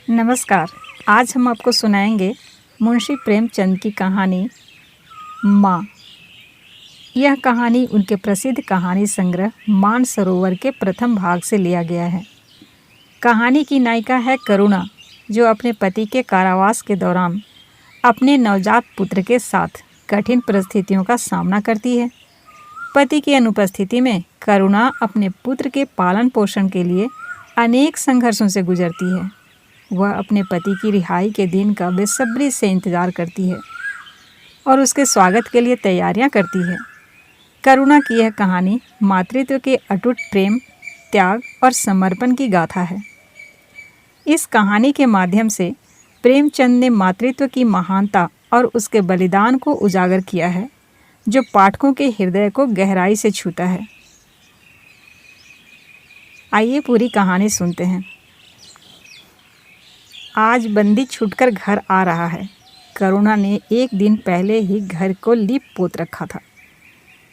नमस्कार। आज हम आपको सुनाएंगे मुंशी प्रेमचंद की कहानी माँ। यह कहानी उनके प्रसिद्ध कहानी संग्रह मानसरोवर के प्रथम भाग से लिया गया है। कहानी की नायिका है करुणा, जो अपने पति के कारावास के दौरान अपने नवजात पुत्र के साथ कठिन परिस्थितियों का सामना करती है। पति की अनुपस्थिति में करुणा अपने पुत्र के पालन पोषण के लिए अनेक संघर्षों से गुजरती है। वह अपने पति की रिहाई के दिन का बेसब्री से इंतज़ार करती है और उसके स्वागत के लिए तैयारियां करती है। करुणा की यह कहानी मातृत्व के अटूट प्रेम, त्याग और समर्पण की गाथा है। इस कहानी के माध्यम से प्रेमचंद ने मातृत्व की महानता और उसके बलिदान को उजागर किया है, जो पाठकों के हृदय को गहराई से छूता है। आइए पूरी कहानी सुनते हैं। आज बंदी छूटकर घर आ रहा है। करुणा ने एक दिन पहले ही घर को लीप पोत रखा था।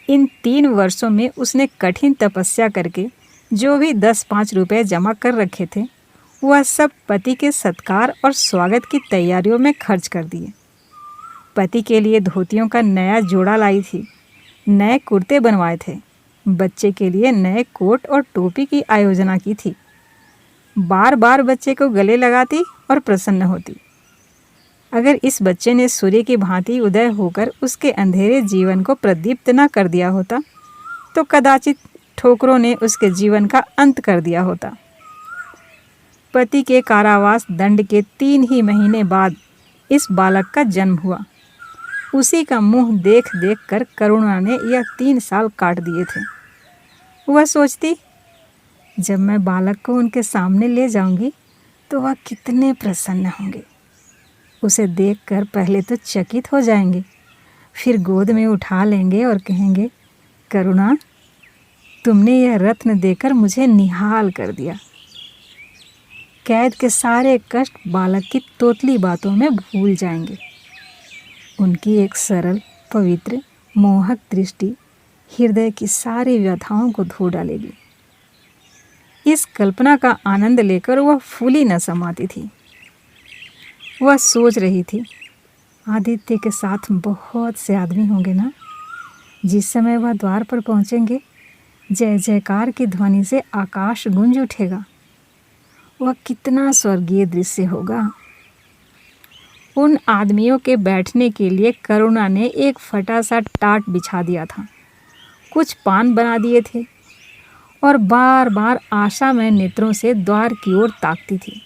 इन 3 वर्षों में उसने कठिन तपस्या करके जो भी 10-5 रुपए जमा कर रखे थे, वह सब पति के सत्कार और स्वागत की तैयारियों में खर्च कर दिए। पति के लिए धोतियों का नया जोड़ा लाई थी, नए कुर्ते बनवाए थे, बच्चे के लिए नए कोट और टोपी की आयोजना की थी। बार बार बच्चे को गले लगाती और प्रसन्न होती। अगर इस बच्चे ने सूर्य की भांति उदय होकर उसके अंधेरे जीवन को प्रदीप्त न कर दिया होता, तो कदाचित ठोकरों ने उसके जीवन का अंत कर दिया होता। पति के कारावास दंड के 3 ही महीने बाद इस बालक का जन्म हुआ। उसी का मुंह देख देख कर करुणा ने यह 3 साल काट दिए थे। वह सोचती, जब मैं बालक को उनके सामने ले जाऊंगी तो वह कितने प्रसन्न होंगे। उसे देखकर पहले तो चकित हो जाएंगे, फिर गोद में उठा लेंगे और कहेंगे, करुणा, तुमने यह रत्न देकर मुझे निहाल कर दिया। कैद के सारे कष्ट बालक की तोतली बातों में भूल जाएंगे। उनकी एक सरल, पवित्र, मोहक दृष्टि हृदय की सारी व्यथाओं को धो डालेगी। इस कल्पना का आनंद लेकर वह फूली न समाती थी। वह सोच रही थी, आदित्य के साथ बहुत से आदमी होंगे ना। जिस समय वह द्वार पर पहुंचेंगे, जय जयकार की ध्वनि से आकाश गूंज उठेगा। वह कितना स्वर्गीय दृश्य होगा। उन आदमियों के बैठने के लिए करुणा ने एक फटा सा टाट बिछा दिया था। कुछ पान बना दिए थे और बार बार आशामय नेत्रों से द्वार की ओर ताकती थी।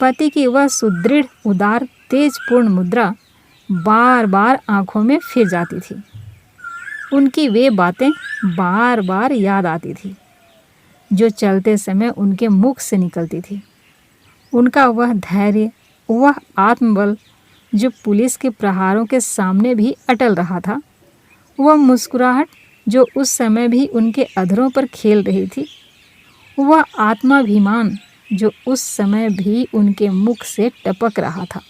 पति की वह सुदृढ़, उदार, तेजपूर्ण मुद्रा बार बार आंखों में फिर जाती थी। उनकी वे बातें बार बार याद आती थी, जो चलते समय उनके मुख से निकलती थी। उनका वह धैर्य, वह आत्मबल, जो पुलिस के प्रहारों के सामने भी अटल रहा था, वह मुस्कुराहट जो उस समय भी उनके अधरों पर खेल रही थी, वह आत्माभिमान जो उस समय भी उनके मुख से टपक रहा था,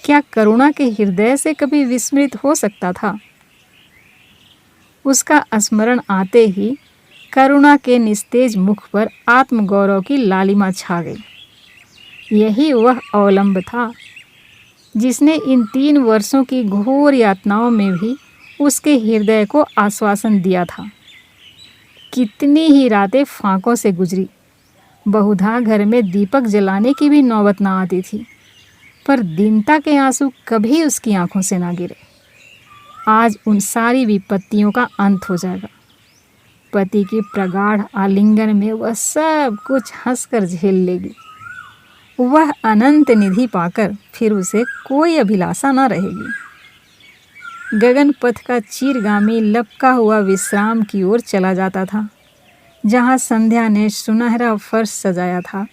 क्या करुणा के हृदय से कभी विस्मृत हो सकता था? उसका स्मरण आते ही करुणा के निस्तेज मुख पर आत्मगौरव की लालिमा छा गई। यही वह अवलंब था जिसने इन 3 वर्षों की घोर यातनाओं में भी उसके हृदय को आश्वासन दिया था। कितनी ही रातें फांकों से गुजरी। बहुधा घर में दीपक जलाने की भी नौबत ना आती थी, पर दीनता के आंसू कभी उसकी आंखों से ना गिरे। आज उन सारी विपत्तियों का अंत हो जाएगा। पति की प्रगाढ़ आलिंगन में वह सब कुछ हंसकर झेल लेगी। वह अनंत निधि पाकर फिर उसे कोई अभिलाषा न रहेगी। गगन पथ का चीरगामी लपका हुआ विश्राम की ओर चला जाता था, जहाँ संध्या ने सुनहरा फर्श सजाया था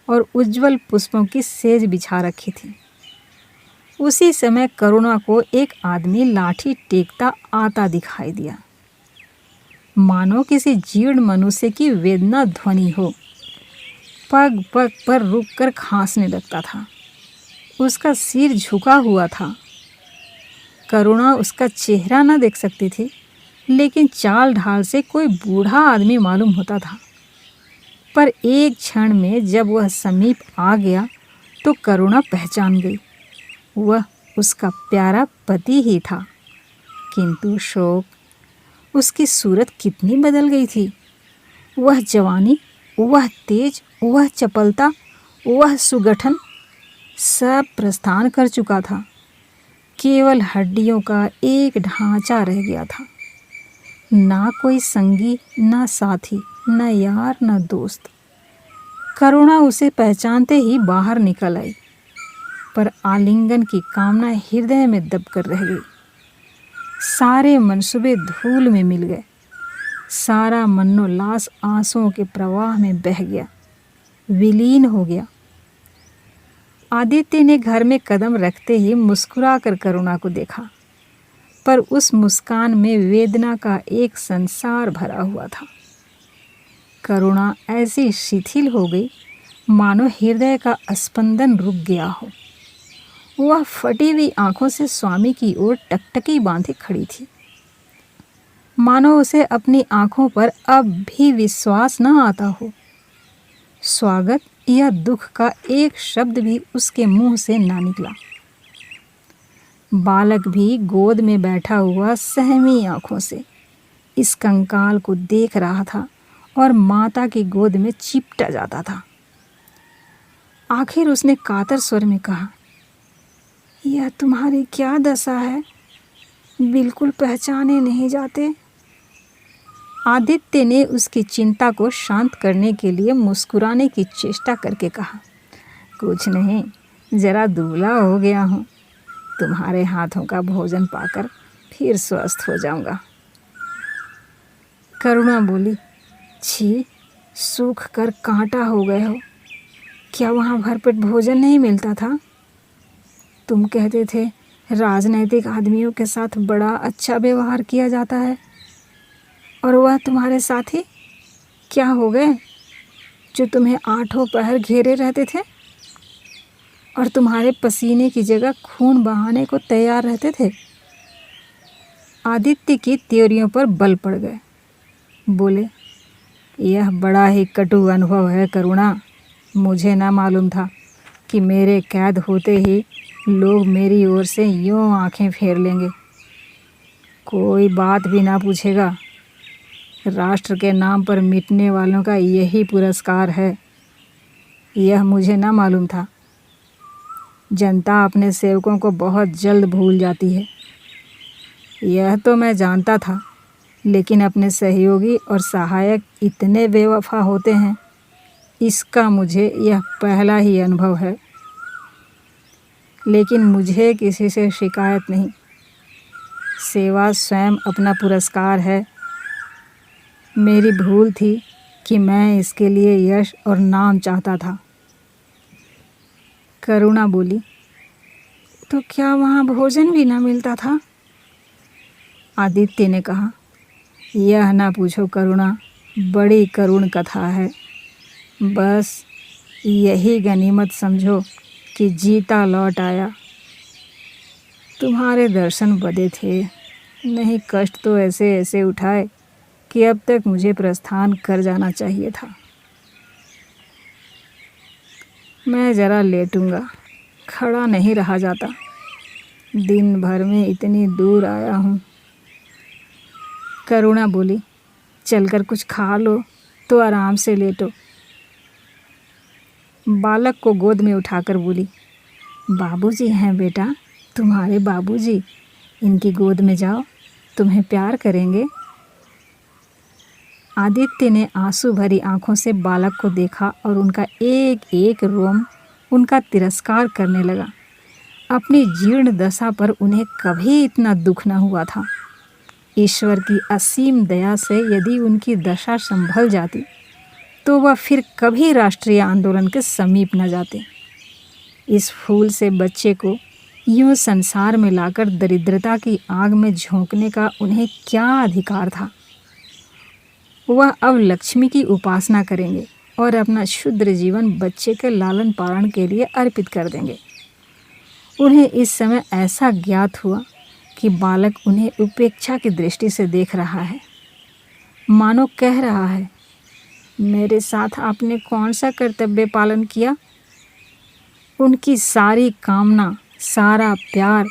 और उज्जवल पुष्पों की सेज बिछा रखी थी। उसी समय करुणा को एक आदमी लाठी टेकता आता दिखाई दिया। मानो किसी जीर्ण मनुष्य की वेदना ध्वनि हो। पग पग पर रुककर खांसने लगता था। उसका सिर झुका हुआ था। करुणा उसका चेहरा न देख सकती थी, लेकिन चाल ढाल से कोई बूढ़ा आदमी मालूम होता था। पर एक क्षण में जब वह समीप आ गया तो करुणा पहचान गई, वह उसका प्यारा पति ही था। किंतु शोक, उसकी सूरत कितनी बदल गई थी। वह जवानी, वह तेज, वह चपलता, वह सुगठन सब प्रस्थान कर चुका था। केवल हड्डियों का एक ढांचा रह गया था। ना कोई संगी, ना साथी, न यार, न दोस्त। करुणा उसे पहचानते ही बाहर निकल आई, पर आलिंगन की कामना हृदय में दबकर रह गई। सारे मनसूबे धूल में मिल गए। सारा मनोल्लास आंसुओं के प्रवाह में बह गया, विलीन हो गया। आदित्य ने घर में कदम रखते ही मुस्कुराकर करुणा को देखा, पर उस मुस्कान में वेदना का एक संसार भरा हुआ था। करुणा ऐसी शिथिल हो गई मानो हृदय का स्पंदन रुक गया हो। वह फटी हुई आंखों से स्वामी की ओर टकटकी बांधे खड़ी थी, मानो उसे अपनी आंखों पर अब भी विश्वास न आता हो। स्वागत या दुख का एक शब्द भी उसके मुंह से ना निकला। बालक भी गोद में बैठा हुआ सहमी आंखों से इस कंकाल को देख रहा था और माता की गोद में चिपटा जाता था। आखिर उसने कातर स्वर में कहा, यह तुम्हारी क्या दशा है, बिल्कुल पहचाने नहीं जाते। आदित्य ने उसकी चिंता को शांत करने के लिए मुस्कुराने की चेष्टा करके कहा, कुछ नहीं, जरा दुबला हो गया हूँ। तुम्हारे हाथों का भोजन पाकर फिर स्वस्थ हो जाऊंगा। करुणा बोली, छी, सूख कर कांटा हो गए हो। क्या वहाँ भरपेट भोजन नहीं मिलता था? तुम कहते थे राजनैतिक आदमियों के साथ बड़ा अच्छा व्यवहार किया जाता है, और वह तुम्हारे साथी क्या हो गए जो तुम्हें आठों पहर घेरे रहते थे और तुम्हारे पसीने की जगह खून बहाने को तैयार रहते थे? आदित्य की त्योरियों पर बल पड़ गए। बोले, यह बड़ा ही कटु अनुभव है करुणा। मुझे ना मालूम था कि मेरे कैद होते ही लोग मेरी ओर से यूं आंखें फेर लेंगे, कोई बात भी ना पूछेगा। राष्ट्र के नाम पर मिटने वालों का यही पुरस्कार है, यह मुझे ना मालूम था। जनता अपने सेवकों को बहुत जल्द भूल जाती है, यह तो मैं जानता था, लेकिन अपने सहयोगी और सहायक इतने बेवफा होते हैं, इसका मुझे यह पहला ही अनुभव है। लेकिन मुझे किसी से शिकायत नहीं। सेवा स्वयं अपना पुरस्कार है। मेरी भूल थी कि मैं इसके लिए यश और नाम चाहता था। करुणा बोली, तो क्या वहाँ भोजन भी ना मिलता था? आदित्य ने कहा, यह ना पूछो करुणा, बड़ी करुण कथा है। बस यही गनीमत समझो कि जीता लौट आया। तुम्हारे दर्शन बदे थे, नहीं कष्ट तो ऐसे ऐसे उठाए कि अब तक मुझे प्रस्थान कर जाना चाहिए था। मैं ज़रा लेटूंगा, खड़ा नहीं रहा जाता। दिन भर में इतनी दूर आया हूँ। करुणा बोली, चलकर कुछ खा लो तो आराम से लेटो। बालक को गोद में उठाकर बोली, बाबूजी हैं बेटा, तुम्हारे बाबूजी, इनकी गोद में जाओ, तुम्हें प्यार करेंगे। आदित्य ने आंसू भरी आंखों से बालक को देखा और उनका एक एक रोम उनका तिरस्कार करने लगा। अपनी जीर्ण दशा पर उन्हें कभी इतना दुख न हुआ था। ईश्वर की असीम दया से यदि उनकी दशा संभल जाती तो वह फिर कभी राष्ट्रीय आंदोलन के समीप न जाते। इस फूल से बच्चे को यूं संसार में लाकर दरिद्रता की आग में झोंकने का उन्हें क्या अधिकार था? वह अब लक्ष्मी की उपासना करेंगे और अपना क्षुद्र जीवन बच्चे के लालन पालन के लिए अर्पित कर देंगे। उन्हें इस समय ऐसा ज्ञात हुआ कि बालक उन्हें उपेक्षा की दृष्टि से देख रहा है, मानो कह रहा है, मेरे साथ आपने कौन सा कर्तव्य पालन किया? उनकी सारी कामना, सारा प्यार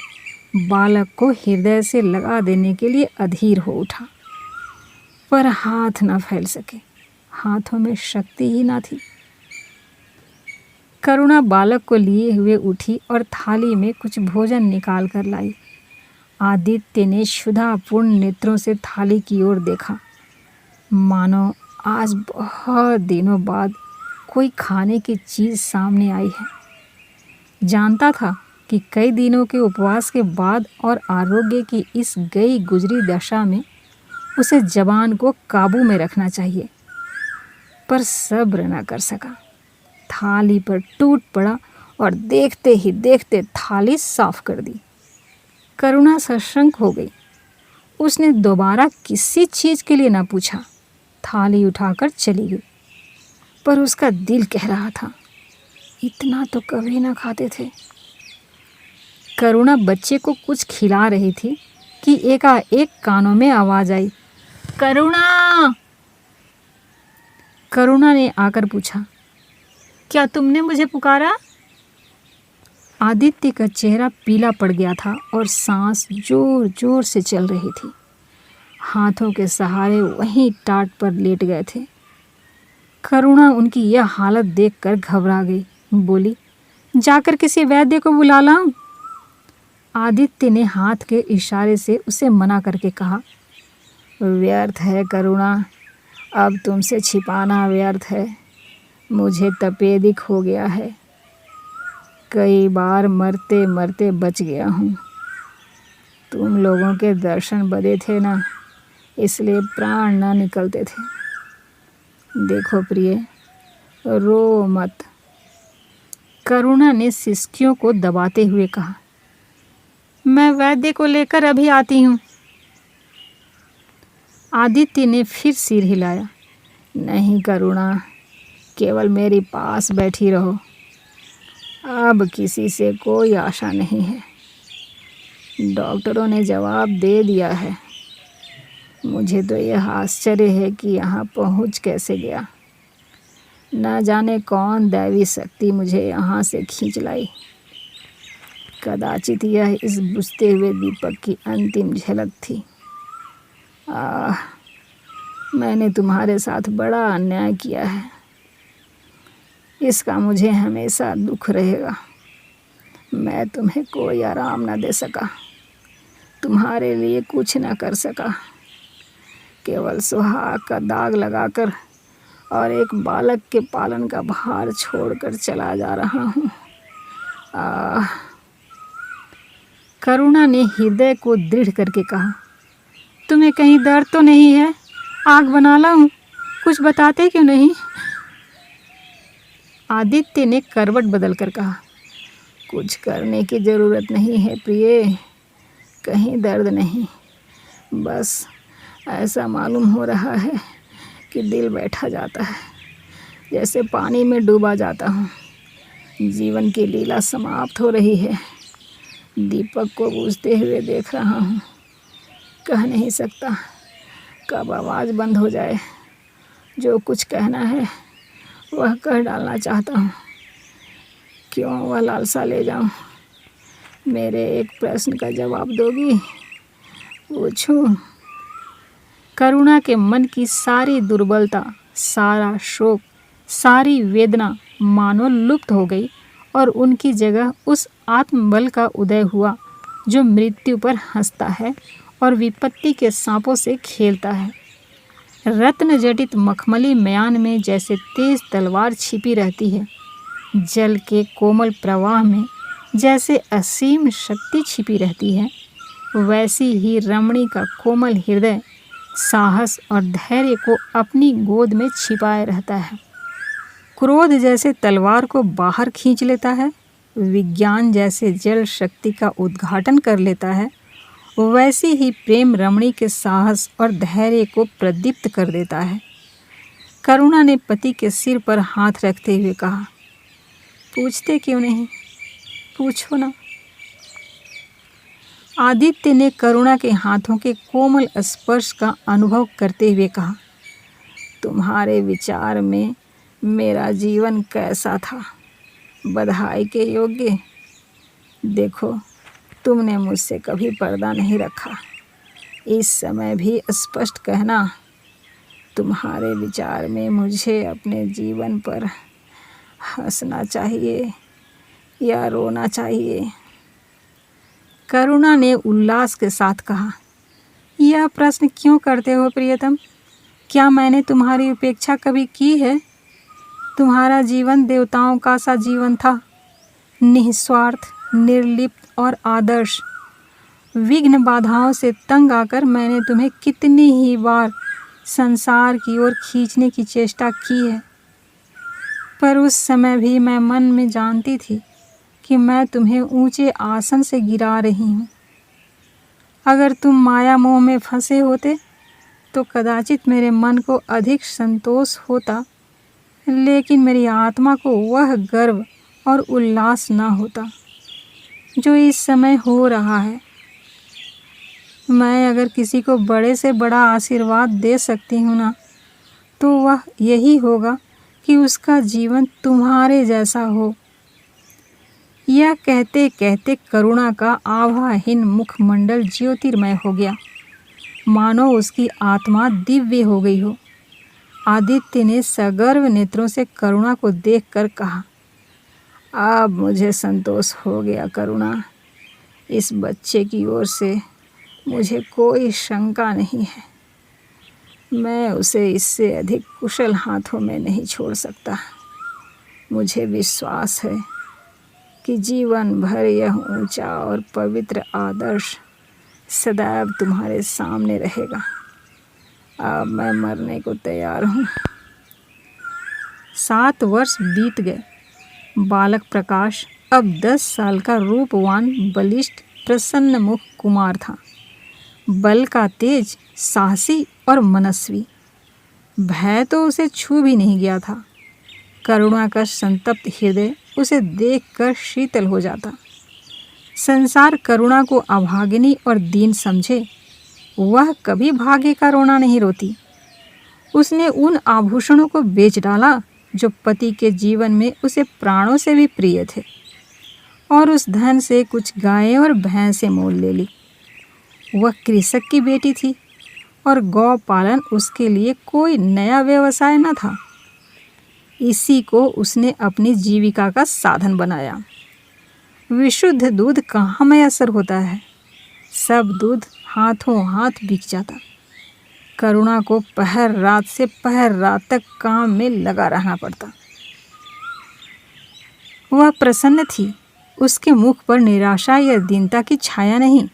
बालक को हृदय से लगा देने के लिए अधीर हो उठा, पर हाथ न फैल सके। हाथों में शक्ति ही ना थी। करुणा बालक को लिए हुए उठी और थाली में कुछ भोजन निकाल कर लाई। आदित्य ने क्षुधापूर्ण नेत्रों से थाली की ओर देखा, मानो आज बहुत दिनों बाद कोई खाने की चीज़ सामने आई है। जानता था कि कई दिनों के उपवास के बाद और आरोग्य की इस गई गुजरी दशा में उसे ज़बान को काबू में रखना चाहिए, पर सब्र न कर सका। थाली पर टूट पड़ा और देखते ही देखते थाली साफ कर दी। करुणा सशंक हो गई। उसने दोबारा किसी चीज़ के लिए न पूछा, थाली उठाकर चली गई। पर उसका दिल कह रहा था, इतना तो कभी ना खाते थे। करुणा बच्चे को कुछ खिला रही थी कि एकाएक कानों में आवाज़ आई, करुणा। करुणा ने आकर पूछा, क्या तुमने मुझे पुकारा? आदित्य का चेहरा पीला पड़ गया था और सांस जोर जोर से चल रही थी। हाथों के सहारे वहीं टाट पर लेट गए थे। करुणा उनकी यह हालत देखकर घबरा गई। बोली, जाकर किसी वैद्य को बुला लाऊं? आदित्य ने हाथ के इशारे से उसे मना करके कहा, व्यर्थ है करुणा, अब तुमसे छिपाना व्यर्थ है। मुझे तपेदिक हो गया है। कई बार मरते मरते बच गया हूँ। तुम लोगों के दर्शन बदे थे ना, इसलिए प्राण ना निकलते थे। देखो प्रिय, रो मत। करुणा ने सिसकियों को दबाते हुए कहा, मैं वैद्य को लेकर अभी आती हूँ। आदित्य ने फिर सिर हिलाया, नहीं करुणा, केवल मेरे पास बैठी रहो। अब किसी से कोई आशा नहीं है। डॉक्टरों ने जवाब दे दिया है। मुझे तो यह आश्चर्य है कि यहाँ पहुँच कैसे गया। न जाने कौन दैवी शक्ति मुझे यहाँ से खींच लाई। कदाचित यह इस बुझते हुए दीपक की अंतिम झलक थी। मैंने तुम्हारे साथ बड़ा अन्याय किया है। इसका मुझे हमेशा दुख रहेगा। मैं तुम्हें कोई आराम न दे सका, तुम्हारे लिए कुछ न कर सका। केवल सुहाग का दाग लगाकर और एक बालक के पालन का भार छोड़कर चला जा रहा हूँ। करुणा ने हृदय को दृढ़ करके कहा, तुम्हें कहीं दर्द तो नहीं है? आग बना लाऊं? कुछ बताते क्यों नहीं? आदित्य ने करवट बदलकर कहा, कुछ करने की ज़रूरत नहीं है प्रिय, कहीं दर्द नहीं। बस ऐसा मालूम हो रहा है कि दिल बैठा जाता है, जैसे पानी में डूबा जाता हूँ। जीवन की लीला समाप्त हो रही है। दीपक को बुझते हुए देख रहा हूँ। कह नहीं सकता कब आवाज़ बंद हो जाए। जो कुछ कहना है वह कह डालना चाहता हूँ। क्यों वह लालसा ले जाऊँ? मेरे एक प्रश्न का जवाब दोगी? पूछूं? करुणा के मन की सारी दुर्बलता, सारा शोक, सारी वेदना मानो लुप्त हो गई और उनकी जगह उस आत्मबल का उदय हुआ जो मृत्यु पर हंसता है और विपत्ति के सांपों से खेलता है। रत्न जटित मखमली म्यान में जैसे तेज तलवार छिपी रहती है, जल के कोमल प्रवाह में जैसे असीम शक्ति छिपी रहती है, वैसी ही रमणी का कोमल हृदय साहस और धैर्य को अपनी गोद में छिपाए रहता है। क्रोध जैसे तलवार को बाहर खींच लेता है, विज्ञान जैसे जल शक्ति का उद्घाटन कर लेता है, वैसी ही प्रेम रमणी के साहस और धैर्य को प्रदीप्त कर देता है। करुणा ने पति के सिर पर हाथ रखते हुए कहा, पूछते क्यों नहीं? पूछो ना। आदित्य ने करुणा के हाथों के कोमल स्पर्श का अनुभव करते हुए कहा, तुम्हारे विचार में मेरा जीवन कैसा था, बधाई के योग्य? देखो, तुमने मुझसे कभी पर्दा नहीं रखा। इस समय भी स्पष्ट कहना, तुम्हारे विचार में मुझे अपने जीवन पर हंसना चाहिए या रोना चाहिए? करुणा ने उल्लास के साथ कहा, यह प्रश्न क्यों करते हो प्रियतम? क्या मैंने तुम्हारी उपेक्षा कभी की है? तुम्हारा जीवन देवताओं का सा जीवन था, निस्वार्थ, निर्लिप्त और आदर्श। विघ्न बाधाओं से तंग आकर मैंने तुम्हें कितनी ही बार संसार की ओर खींचने की चेष्टा की है, पर उस समय भी मैं मन में जानती थी कि मैं तुम्हें ऊंचे आसन से गिरा रही हूँ। अगर तुम माया मोह में फंसे होते तो कदाचित मेरे मन को अधिक संतोष होता, लेकिन मेरी आत्मा को वह गर्व और उल्लास न होता जो इस समय हो रहा है। मैं अगर किसी को बड़े से बड़ा आशीर्वाद दे सकती हूँ ना, तो वह यही होगा कि उसका जीवन तुम्हारे जैसा हो। यह कहते कहते करुणा का आभाहीन मुखमंडल ज्योतिर्मय हो गया, मानो उसकी आत्मा दिव्य हो गई हो। आदित्य ने सगर्व नेत्रों से करुणा को देखकर कहा, अब मुझे संतोष हो गया करुणा। इस बच्चे की ओर से मुझे कोई शंका नहीं है। मैं उसे इससे अधिक कुशल हाथों में नहीं छोड़ सकता। मुझे विश्वास है कि जीवन भर यह ऊंचा और पवित्र आदर्श सदैव तुम्हारे सामने रहेगा। अब मैं मरने को तैयार हूँ। 7 वर्ष बीत गए। बालक प्रकाश अब 10 साल का रूपवान, बलिष्ठ, प्रसन्न मुख कुमार था। बल का तेज, साहसी और मनस्वी। भय तो उसे छू भी नहीं गया था। करुणा का संतप्त हृदय उसे देखकर शीतल हो जाता। संसार करुणा को अभागिनी और दीन समझे, वह कभी भाग्य का रोना नहीं रोती। उसने उन आभूषणों को बेच डाला जो पति के जीवन में उसे प्राणों से भी प्रिय थे, और उस धन से कुछ गायें और भैंसें मोल ले ली। वह कृषक की बेटी थी और गौ पालन उसके लिए कोई नया व्यवसाय न था। इसी को उसने अपनी जीविका का साधन बनाया। विशुद्ध दूध कहाँ मैसर होता है, सब दूध हाथों हाथ बिक जाता। करुणा को पहर रात से पहर रात तक काम में लगा रहना पड़ता। वह प्रसन्न थी। उसके मुख पर निराशा या दीनता की छाया नहीं,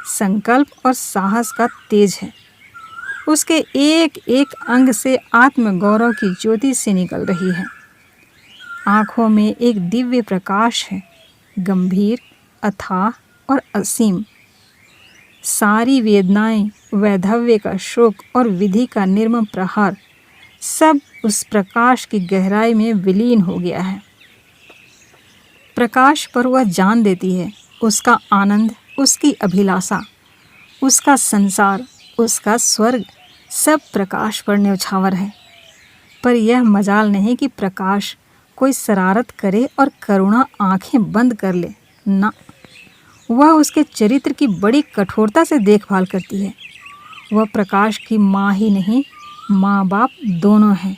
संकल्प और साहस का तेज है। उसके एक एक अंग से आत्मगौरव की ज्योति से निकल रही है। आँखों में एक दिव्य प्रकाश है, गंभीर, अथाह और असीम। सारी वेदनाएं, वैधव्य का शोक और विधि का निर्मम प्रहार, सब उस प्रकाश की गहराई में विलीन हो गया है। प्रकाश पर वह जान देती है। उसका आनंद, उसकी अभिलाषा, उसका संसार, उसका स्वर्ग, सब प्रकाश पर न्यौछावर है। पर यह मजाल नहीं कि प्रकाश कोई शरारत करे और करुणा आंखें बंद कर ले। ना, वह उसके चरित्र की बड़ी कठोरता से देखभाल करती है। वह प्रकाश की माँ ही नहीं, माँ बाप दोनों हैं।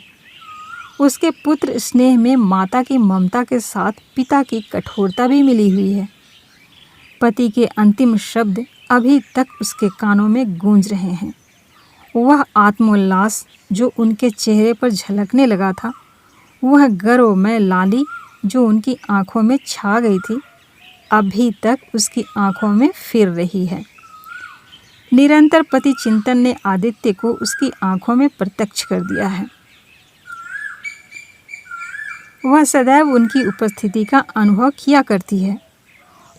उसके पुत्र स्नेह में माता की ममता के साथ पिता की कठोरता भी मिली हुई है। पति के अंतिम शब्द अभी तक उसके कानों में गूंज रहे हैं। वह आत्मोल्लास जो उनके चेहरे पर झलकने लगा था, वह गर्वमय लाली जो उनकी आंखों में छा गई थी, अभी तक उसकी आंखों में फिर रही है। निरंतर पति चिंतन ने आदित्य को उसकी आंखों में प्रत्यक्ष कर दिया है। वह सदैव उनकी उपस्थिति का अनुभव किया करती है।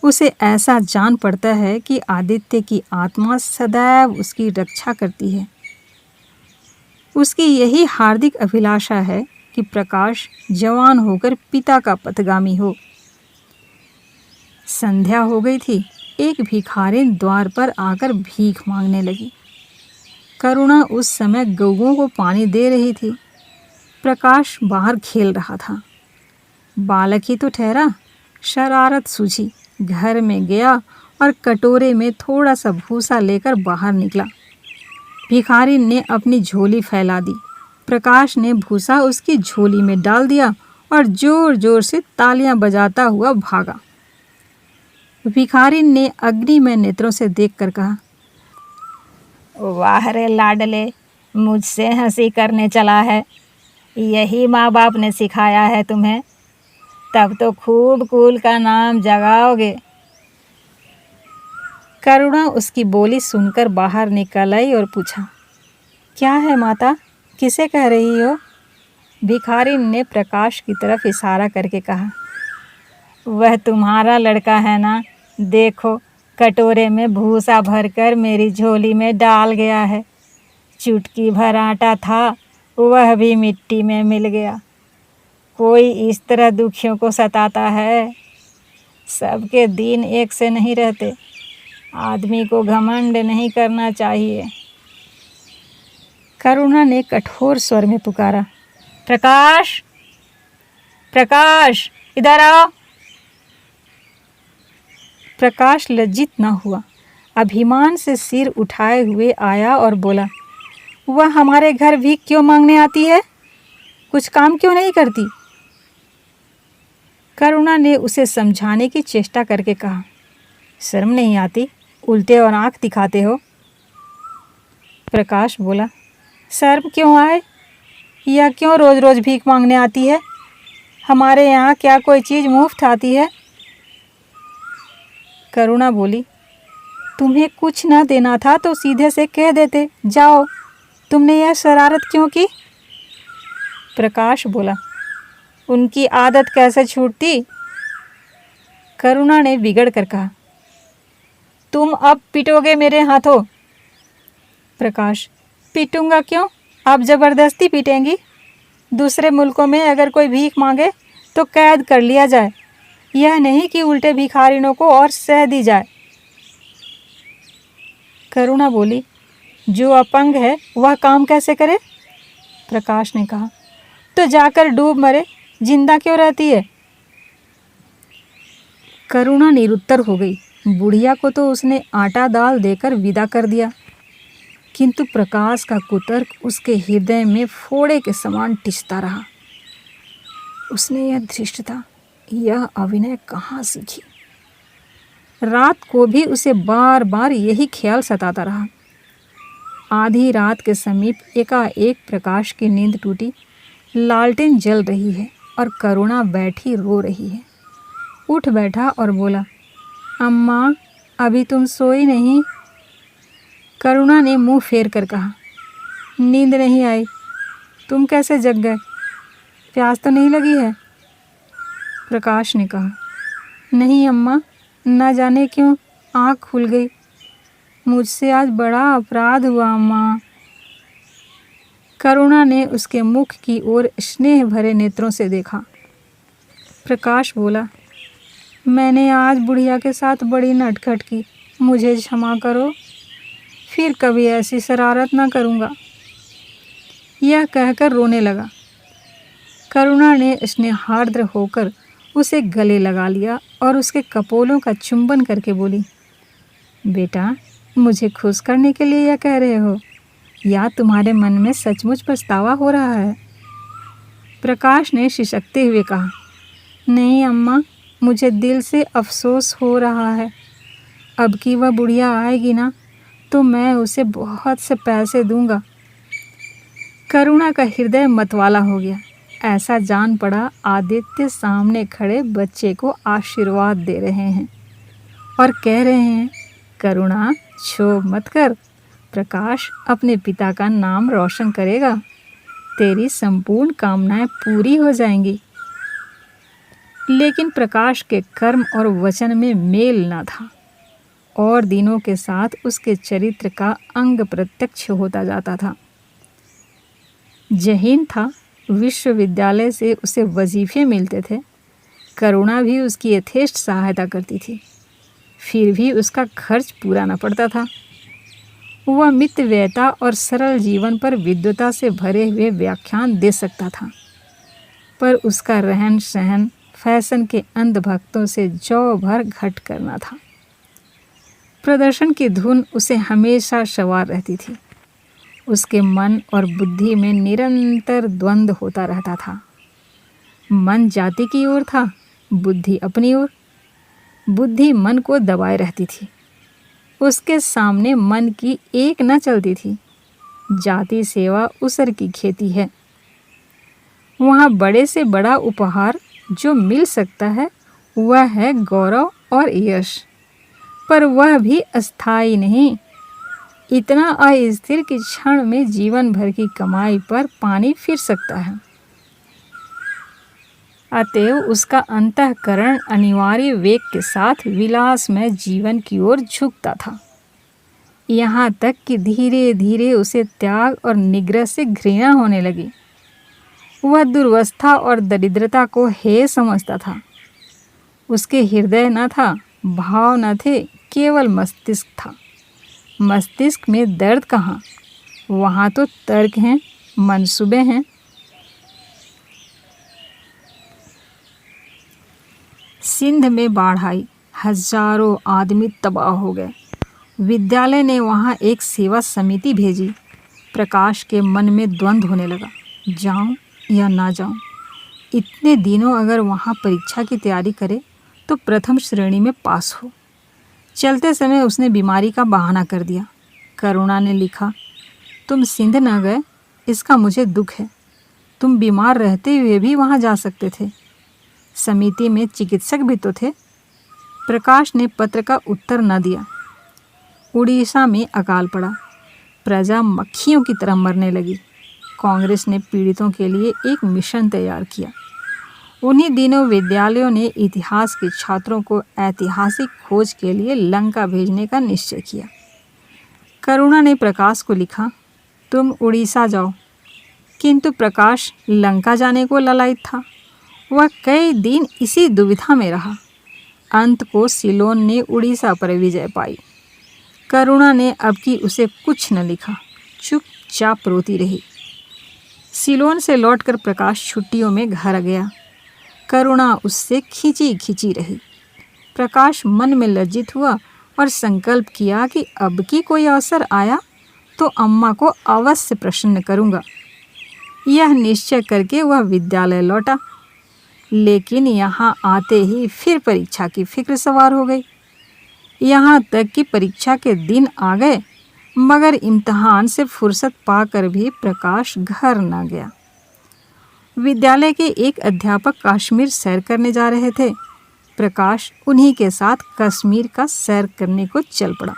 उसे ऐसा जान पड़ता है कि आदित्य की आत्मा सदैव उसकी रक्षा करती है। उसकी यही हार्दिक अभिलाषा है कि प्रकाश जवान होकर पिता का पथगामी हो। संध्या हो गई थी। एक भिखारिन द्वार पर आकर भीख मांगने लगी। करुणा उस समय गौओं को पानी दे रही थी। प्रकाश बाहर खेल रहा था। बालक ही तो ठहरा। शरारत सूझी, घर में गया और कटोरे में थोड़ा सा भूसा लेकर बाहर निकला। भिखारी ने अपनी झोली फैला दी। प्रकाश ने भूसा उसकी झोली में डाल दिया और जोर जोर से तालियां बजाता हुआ भागा। भिखारी ने अग्निमय नेत्रों से देखकर कहा, वाह रे लाडले, मुझसे हंसी करने चला है। यही माँ बाप ने सिखाया है तुम्हें? तब तो खूब कुल का नाम जगाओगे। करुणा उसकी बोली सुनकर बाहर निकल आई और पूछा, क्या है माता, किसे कह रही हो? भिखारी ने प्रकाश की तरफ इशारा करके कहा, वह तुम्हारा लड़का है ना, देखो कटोरे में भूसा भरकर मेरी झोली में डाल गया है। चुटकी भर आटा था, वह भी मिट्टी में मिल गया। कोई इस तरह दुखियों को सताता है? सबके दिन एक से नहीं रहते। आदमी को घमंड नहीं करना चाहिए। करुणा ने कठोर स्वर में पुकारा, प्रकाश, प्रकाश, इधर आओ। प्रकाश लज्जित न हुआ, अभिमान से सिर उठाए हुए आया और बोला, वह हमारे घर भीख क्यों मांगने आती है? कुछ काम क्यों नहीं करती? करुणा ने उसे समझाने की चेष्टा करके कहा, शर्म नहीं आती? उल्टे और आंख दिखाते हो। प्रकाश बोला, शर्म क्यों आए? यह क्यों रोज रोज भीख मांगने आती है? हमारे यहाँ क्या कोई चीज़ मुफ्त आती है? करुणा बोली, तुम्हें कुछ न देना था तो सीधे से कह देते, जाओ। तुमने यह शरारत क्यों की? प्रकाश बोला, उनकी आदत कैसे छूटती? करुणा ने बिगड़ कर कहा, तुम अब पिटोगे मेरे हाथों। प्रकाश, पीटूंगा क्यों? आप ज़बरदस्ती पीटेंगी? दूसरे मुल्कों में अगर कोई भीख मांगे तो कैद कर लिया जाए, यह नहीं कि उल्टे भिखारिनों को और सह दी जाए। करुणा बोली, जो अपंग है वह काम कैसे करे? प्रकाश ने कहा, तो जाकर डूब मरे, जिंदा क्यों रहती है? करुणा निरुत्तर हो गई। बुढ़िया को तो उसने आटा दाल देकर विदा कर दिया, किंतु प्रकाश का कुतर्क उसके हृदय में फोड़े के समान टिसता रहा। उसने यह धृष्टता, यह अभिनय कहाँ सीखी? रात को भी उसे बार बार यही ख्याल सताता रहा। आधी रात के समीप एकाएक प्रकाश की नींद टूटी। लालटेन जल रही है और करुणा बैठी रो रही है। उठ बैठा और बोला, अम्मा, अभी तुम सोई नहीं? करुणा ने मुंह फेर कर कहा, नींद नहीं आई। तुम कैसे जग गए? प्यास तो नहीं लगी है? प्रकाश ने कहा, नहीं अम्मा, न जाने क्यों आँख खुल गई। मुझसे आज बड़ा अपराध हुआ अम्मा। करुणा ने उसके मुख की ओर स्नेह भरे नेत्रों से देखा। प्रकाश बोला, मैंने आज बुढ़िया के साथ बड़ी नटखट की, मुझे क्षमा करो, फिर कभी ऐसी शरारत ना करूँगा। यह कहकर रोने लगा। करुणा ने स्नेहार्द्र होकर उसे गले लगा लिया और उसके कपोलों का चुंबन करके बोली, बेटा, मुझे खुश करने के लिए यह कह रहे हो या तुम्हारे मन में सचमुच पछतावा हो रहा है? प्रकाश ने सिसकते हुए कहा, नहीं अम्मा, मुझे दिल से अफसोस हो रहा है। अब की वह बुढ़िया आएगी ना तो मैं उसे बहुत से पैसे दूंगा। करुणा का हृदय मतवाला हो गया। ऐसा जान पड़ा आदित्य सामने खड़े बच्चे को आशीर्वाद दे रहे हैं और कह रहे हैं, करुणा, क्षोभ मत कर, प्रकाश अपने पिता का नाम रोशन करेगा, तेरी संपूर्ण कामनाएं पूरी हो जाएंगी। लेकिन प्रकाश के कर्म और वचन में मेल न था और दिनों के साथ उसके चरित्र का अंग प्रत्यक्ष होता जाता था। जहीन था, विश्वविद्यालय से उसे वजीफे मिलते थे। करुणा भी उसकी यथेष्ट सहायता करती थी, फिर भी उसका खर्च पूरा न पड़ता था। वह मितव्ययता और सरल जीवन पर विद्वता से भरे हुए व्याख्यान दे सकता था, पर उसका रहन सहन फैशन के अंधभक्तों से जौ भर घट करना था। प्रदर्शन की धुन उसे हमेशा सवार रहती थी। उसके मन और बुद्धि में निरंतर द्वंद्व होता रहता था। मन जाति की ओर था, बुद्धि अपनी ओर। बुद्धि मन को दबाए रहती थी। उसके सामने मन की एक न चलती थी। जाति सेवा उसर की खेती है। वहाँ बड़े से बड़ा उपहार जो मिल सकता है वह है गौरव और यश, पर वह भी अस्थायी नहीं, इतना अस्थिर कि क्षण में जीवन भर की कमाई पर पानी फिर सकता है। अतएव उसका अंतःकरण अनिवार्य वेग के साथ विलासमय जीवन की ओर झुकता था, यहाँ तक कि धीरे धीरे उसे त्याग और निग्रह से घृणा होने लगी। वह दुर्वस्था और दरिद्रता को हेय समझता था। उसके हृदय न था, भाव न थे, केवल मस्तिष्क था। मस्तिष्क में दर्द कहाँ, वहाँ तो तर्क हैं, मंसूबे हैं। सिंध में बाढ़ आई, हजारों आदमी तबाह हो गए। विद्यालय ने वहाँ एक सेवा समिति भेजी। प्रकाश के मन में द्वंद्व होने लगा, जाऊं या ना जाऊं। इतने दिनों अगर वहाँ परीक्षा की तैयारी करे तो प्रथम श्रेणी में पास हो। चलते समय उसने बीमारी का बहाना कर दिया। करुणा ने लिखा, तुम सिंध न गए इसका मुझे दुख है। तुम बीमार रहते हुए भी वहाँ जा सकते थे। समिति में चिकित्सक भी तो थे। प्रकाश ने पत्र का उत्तर न दिया। उड़ीसा में अकाल पड़ा। प्रजा मक्खियों की तरह मरने लगी। कांग्रेस ने पीड़ितों के लिए एक मिशन तैयार किया। उन्हीं दिनों विद्यालयों ने इतिहास के छात्रों को ऐतिहासिक खोज के लिए लंका भेजने का निश्चय किया। करुणा ने प्रकाश को लिखा, तुम उड़ीसा जाओ। किंतु प्रकाश लंका जाने को ललायत था। वह कई दिन इसी दुविधा में रहा। अंत को सिलोन ने उड़ीसा पर विजय पाई। करुणा ने अब की उसे कुछ न लिखा, चुपचाप रोती रही। सिलोन से लौटकर प्रकाश छुट्टियों में घर गया। करुणा उससे खींची खींची रही। प्रकाश मन में लज्जित हुआ और संकल्प किया कि अब की कोई अवसर आया तो अम्मा को अवश्य प्रसन्न करूँगा। यह निश्चय करके वह विद्यालय लौटा। लेकिन यहाँ आते ही फिर परीक्षा की फिक्र सवार हो गई। यहाँ तक कि परीक्षा के दिन आ गए, मगर इम्तहान से फुर्सत पाकर भी प्रकाश घर न गया। विद्यालय के एक अध्यापक कश्मीर सैर करने जा रहे थे। प्रकाश उन्हीं के साथ कश्मीर का सैर करने को चल पड़ा।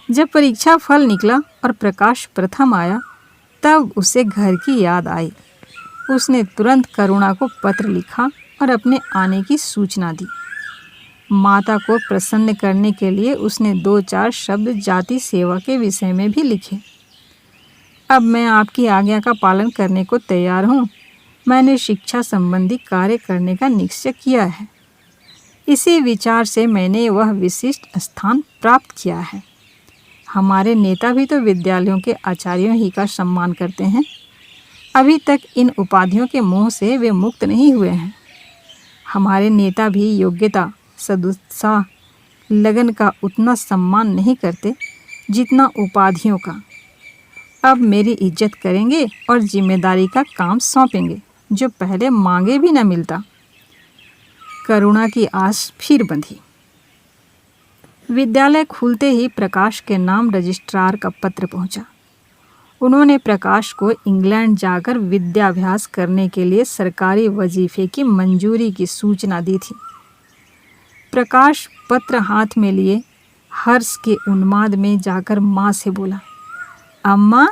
जब परीक्षा फल निकला और प्रकाश प्रथम आया, तब उसे घर की याद आई। उसने तुरंत करुणा को पत्र लिखा और अपने आने की सूचना दी। माता को प्रसन्न करने के लिए उसने 2-4 शब्द जाति सेवा के विषय में भी लिखे। अब मैं आपकी आज्ञा का पालन करने को तैयार हूँ। मैंने शिक्षा संबंधी कार्य करने का निश्चय किया है। इसी विचार से मैंने वह विशिष्ट स्थान प्राप्त किया है। हमारे नेता भी तो विद्यालयों के आचार्यों ही का सम्मान करते हैं। अभी तक इन उपाधियों के मोह से वे मुक्त नहीं हुए हैं। हमारे नेता भी योग्यता, सदुत्साह, लगन का उतना सम्मान नहीं करते जितना उपाधियों का। अब मेरी इज्जत करेंगे और जिम्मेदारी का काम सौंपेंगे, जो पहले मांगे भी न मिलता। करुणा की आस फिर बंधी। विद्यालय खुलते ही प्रकाश के नाम रजिस्ट्रार का पत्र पहुंचा। उन्होंने प्रकाश को इंग्लैंड जाकर विद्याभ्यास करने के लिए सरकारी वजीफे की मंजूरी की सूचना दी थी। प्रकाश पत्र हाथ में लिए हर्ष के उन्माद में जाकर माँ से बोला, अम्मा,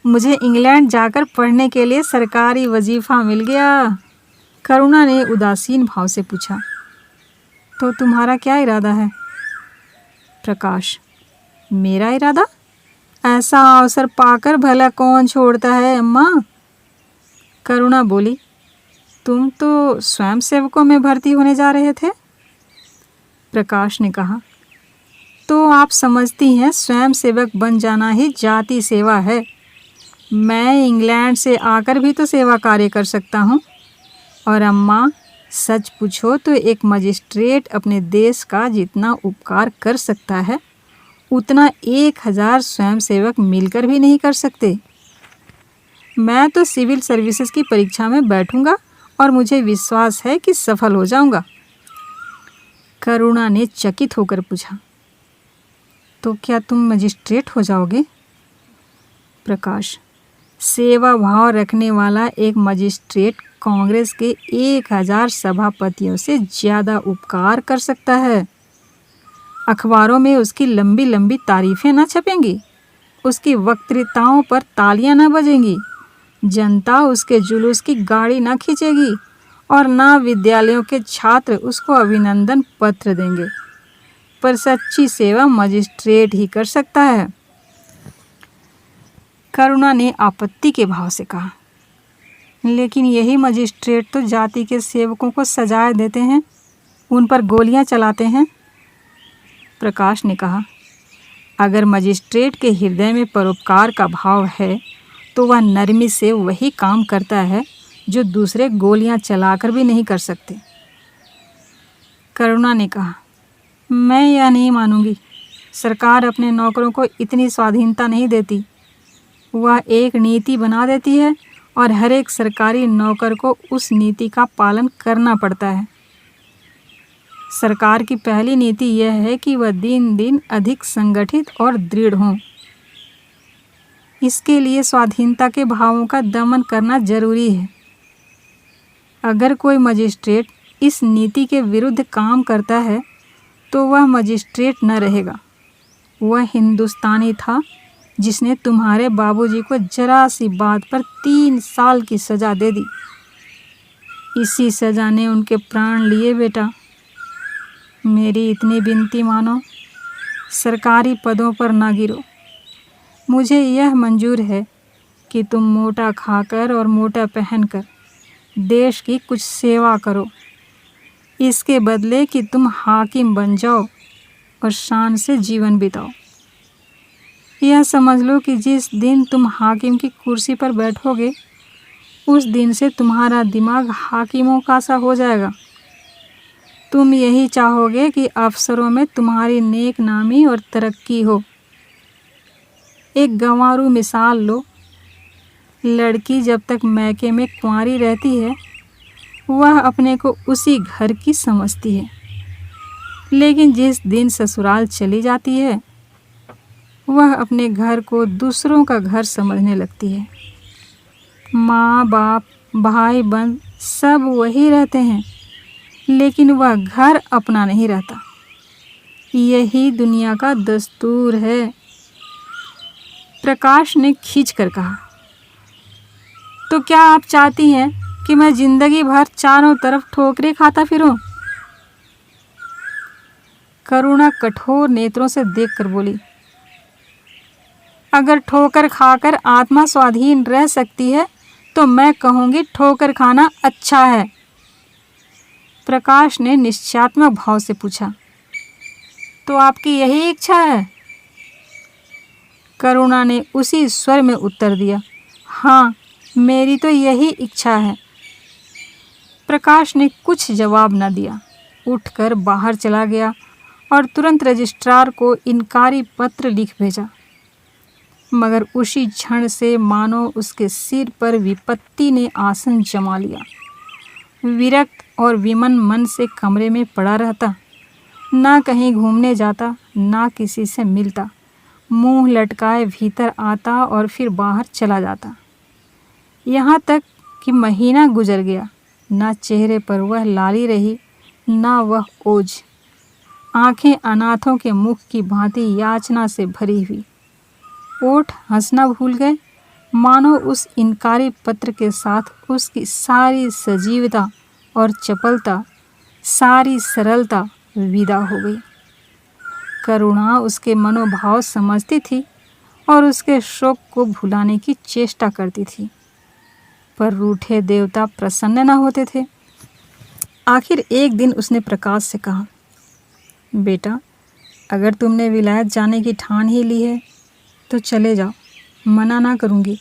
मुझे इंग्लैंड जाकर पढ़ने के लिए सरकारी वजीफा मिल गया। करुणा ने उदासीन भाव से पूछा, तो तुम्हारा क्या इरादा है? प्रकाश, मेरा इरादा? ऐसा अवसर पाकर भला कौन छोड़ता है अम्मा? करुणा बोली, तुम तो स्वयं सेवकों में भर्ती होने जा रहे थे। प्रकाश ने कहा, तो आप समझती हैं स्वयं सेवक बन जाना ही जाति सेवा है। मैं इंग्लैंड से आकर भी तो सेवा कार्य कर सकता हूँ। और अम्मा, सच पूछो तो एक मजिस्ट्रेट अपने देश का जितना उपकार कर सकता है उतना 1000 स्वयंसेवक मिलकर भी नहीं कर सकते। मैं तो सिविल सर्विसेज की परीक्षा में बैठूंगा और मुझे विश्वास है कि सफल हो जाऊंगा। करुणा ने चकित होकर पूछा, तो क्या तुम मजिस्ट्रेट हो जाओगे? प्रकाश, सेवा भाव रखने वाला एक मजिस्ट्रेट कांग्रेस के 1000 सभापतियों से ज़्यादा उपकार कर सकता है। अखबारों में उसकी लंबी लंबी तारीफें न छपेंगी, उसकी वक्तृताओं पर तालियां न बजेंगी, जनता उसके जुलूस की गाड़ी न खींचेगी और ना विद्यालयों के छात्र उसको अभिनंदन पत्र देंगे। पर सच्ची सेवा मजिस्ट्रेट ही कर सकता है। करुणा ने आपत्ति के भाव से कहा, लेकिन यही मजिस्ट्रेट तो जाति के सेवकों को सजाए देते हैं, उन पर गोलियां चलाते हैं। प्रकाश ने कहा, अगर मजिस्ट्रेट के हृदय में परोपकार का भाव है तो वह नरमी से वही काम करता है जो दूसरे गोलियां चलाकर भी नहीं कर सकते। करुणा ने कहा, मैं यह नहीं मानूंगी। सरकार अपने नौकरों को इतनी स्वाधीनता नहीं देती। वह एक नीति बना देती है और हर एक सरकारी नौकर को उस नीति का पालन करना पड़ता है। सरकार की पहली नीति यह है कि वह दिन दिन अधिक संगठित और दृढ़ हों। इसके लिए स्वाधीनता के भावों का दमन करना जरूरी है। अगर कोई मजिस्ट्रेट इस नीति के विरुद्ध काम करता है तो वह मजिस्ट्रेट न रहेगा। वह हिंदुस्तानी था जिसने तुम्हारे बाबूजी को जरा सी बात पर 3 साल की सज़ा दे दी। इसी सज़ा ने उनके प्राण लिए बेटा। मेरी इतनी विनती मानो, सरकारी पदों पर ना गिरो। मुझे यह मंजूर है कि तुम मोटा खाकर और मोटा पहनकर देश की कुछ सेवा करो, इसके बदले कि तुम हाकिम बन जाओ और शान से जीवन बिताओ। यह समझ लो कि जिस दिन तुम हाकिम की कुर्सी पर बैठोगे उस दिन से तुम्हारा दिमाग हाकिमों का सा हो जाएगा। तुम यही चाहोगे कि अफसरों में तुम्हारी नेक नामी और तरक्की हो। एक गंवारू मिसाल लो। लड़की जब तक मैके में कुंवारी रहती है वह अपने को उसी घर की समझती है, लेकिन जिस दिन ससुराल चली जाती है वह अपने घर को दूसरों का घर समझने लगती है। माँ बाप भाई बहन सब वही रहते हैं, लेकिन वह घर अपना नहीं रहता। यही दुनिया का दस्तूर है। प्रकाश ने खींच कर कहा, तो क्या आप चाहती हैं कि मैं जिंदगी भर चारों तरफ ठोकरें खाता फिरूं? करुणा कठोर नेत्रों से देखकर बोली, अगर ठोकर खाकर आत्मा स्वाधीन रह सकती है तो मैं कहूँगी ठोकर खाना अच्छा है। प्रकाश ने निश्चयात्मक भाव से पूछा, तो आपकी यही इच्छा है? करुणा ने उसी स्वर में उत्तर दिया, हाँ, मेरी तो यही इच्छा है। प्रकाश ने कुछ जवाब न दिया, उठकर बाहर चला गया और तुरंत रजिस्ट्रार को इनकारी पत्र लिख भेजा। मगर उसी क्षण से मानो उसके सिर पर विपत्ति ने आसन जमा लिया। विरक्त और विमन मन से कमरे में पड़ा रहता, ना कहीं घूमने जाता, ना किसी से मिलता, मुंह लटकाए भीतर आता और फिर बाहर चला जाता। यहाँ तक कि महीना गुजर गया, ना चेहरे पर वह लाली रही, ना वह ओज। आंखें अनाथों के मुख की भांति याचना से भरी हुई। ओठ हंसना भूल गए, मानो उस इनकारी पत्र के साथ उसकी सारी सजीवता और चपलता, सारी सरलता विदा हो गई। करुणा उसके मनोभाव समझती थी और उसके शोक को भुलाने की चेष्टा करती थी, पर रूठे देवता प्रसन्न न होते थे। आखिर एक दिन उसने प्रकाश से कहा, बेटा, अगर तुमने विलायत जाने की ठान ही ली है तो चले जाओ, मना ना करूँगी।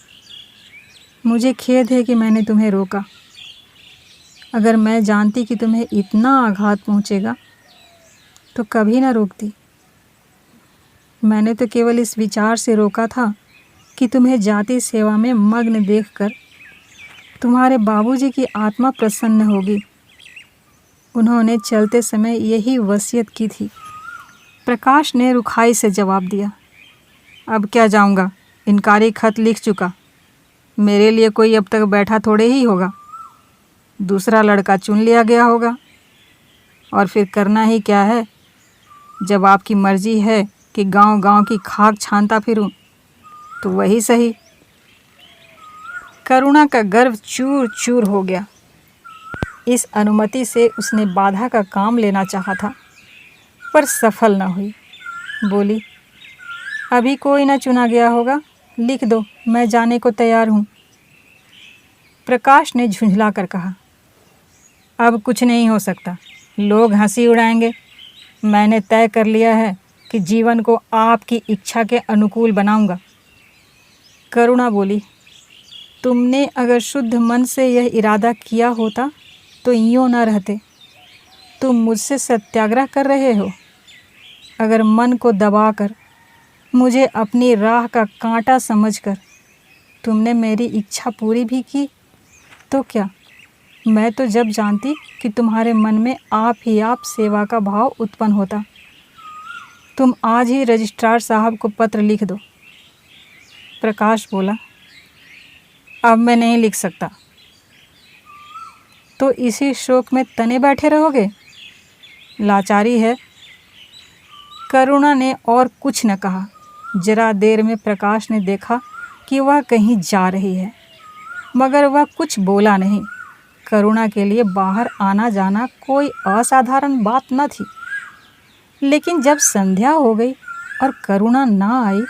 मुझे खेद है कि मैंने तुम्हें रोका। अगर मैं जानती कि तुम्हें इतना आघात पहुँचेगा तो कभी ना रोकती। मैंने तो केवल इस विचार से रोका था कि तुम्हें जाति सेवा में मग्न देखकर तुम्हारे बाबूजी की आत्मा प्रसन्न होगी। उन्होंने चलते समय यही वसीयत की थी। प्रकाश ने रुखाई से जवाब दिया, अब क्या जाऊंगा, इनकारी खत लिख चुका। मेरे लिए कोई अब तक बैठा थोड़े ही होगा। दूसरा लड़का चुन लिया गया होगा। और फिर करना ही क्या है। जब आपकी मर्जी है कि गांव-गांव की खाक छानता फिरूं, तो वही सही। करुणा का गर्व चूर चूर हो गया। इस अनुमति से उसने बाधा का काम लेना चाहा था, पर सफल न हुई। बोली, अभी कोई न चुना गया होगा, लिख दो, मैं जाने को तैयार हूँ। प्रकाश ने झुंझला कर कहा, अब कुछ नहीं हो सकता, लोग हंसी उड़ाएंगे। मैंने तय कर लिया है कि जीवन को आपकी इच्छा के अनुकूल बनाऊंगा। करुणा बोली, तुमने अगर शुद्ध मन से यह इरादा किया होता तो यूँ न रहते। तुम मुझसे सत्याग्रह कर रहे हो। अगर मन को दबाकर, मुझे अपनी राह का कांटा समझकर तुमने मेरी इच्छा पूरी भी की तो क्या, मैं तो जब जानती कि तुम्हारे मन में आप ही आप सेवा का भाव उत्पन्न होता। तुम आज ही रजिस्ट्रार साहब को पत्र लिख दो। प्रकाश बोला, अब मैं नहीं लिख सकता। तो इसी शोक में तने बैठे रहोगे? लाचारी है। करुणा ने और कुछ न कहा। जरा देर में प्रकाश ने देखा कि वह कहीं जा रही है, मगर वह कुछ बोला नहीं। करुणा के लिए बाहर आना जाना कोई असाधारण बात न थी। लेकिन जब संध्या हो गई और करुणा ना आई